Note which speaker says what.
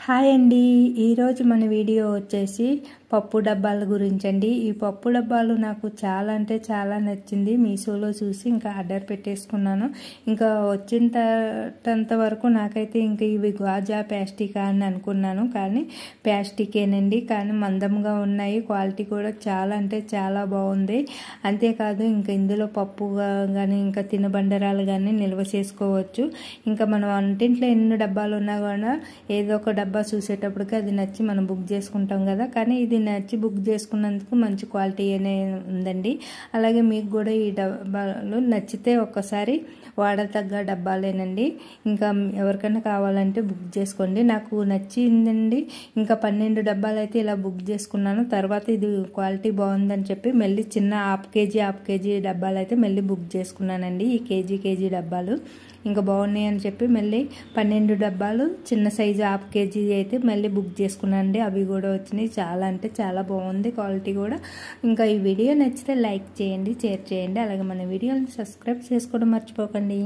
Speaker 1: Hi అండి, ఈరోజు మన వీడియో వచ్చేసి పప్పు డబ్బాల గురించి అండి. ఈ పప్పు డబ్బాలు నాకు చాలా అంటే చాలా నచ్చింది. మీషోలో చూసి ఇంకా ఆర్డర్ పెట్టేసుకున్నాను. ఇంకా వచ్చినంత వరకు నాకైతే ఇంకా ఇవి గాజా ప్లాస్టికా అని అనుకున్నాను, కానీ ప్లాస్టికేనండి. కానీ మందంగా ఉన్నాయి, క్వాలిటీ కూడా చాలా అంటే చాలా బాగుంది. అంతేకాదు ఇంకా ఇందులో పప్పు కానీ ఇంకా తినుబండరాలు కానీ నిల్వ చేసుకోవచ్చు. ఇంకా మనం వంటింట్లో ఎన్ని డబ్బాలు ఉన్నా కూడా ఏదో ఒక డబ్బా చూసేటప్పటికి అది నచ్చి మనం బుక్ చేసుకుంటాం కదా, కానీ ఇది నచ్చి బుక్ చేసుకున్నందుకు మంచి క్వాలిటీ అనే ఉందండి. అలాగే మీకు కూడా ఈ డబ్బాలు నచ్చితే ఒక్కసారి వాడతగ్గ డబ్బాలేనండి. ఇంకా ఎవరికైనా కావాలంటే బుక్ చేసుకోండి. నాకు నచ్చిందండి. ఇంకా 12 డబ్బాలు అయితే ఇలా బుక్ చేసుకున్నాను. తర్వాత ఇది క్వాలిటీ బాగుందని చెప్పి మళ్ళీ చిన్న హాఫ్ కేజీ డబ్బాలు అయితే మళ్ళీ బుక్ చేసుకున్నానండి. ఈ కేజీ డబ్బాలు ఇంకా బాగున్నాయి అని చెప్పి మళ్ళీ 12 డబ్బాలు చిన్న సైజు హాఫ్ కేజీ అయితే మళ్ళీ బుక్ చేసుకున్నానండి. అవి కూడా వచ్చినాయి. చాలా అంటే చాలా బాగుంది క్వాలిటీ కూడా. ఇంకా ఈ వీడియో నచ్చితే లైక్ చేయండి, షేర్ చేయండి. అలాగే మన వీడియోని సబ్స్క్రైబ్ చేసుకోవడం మర్చిపోకండి.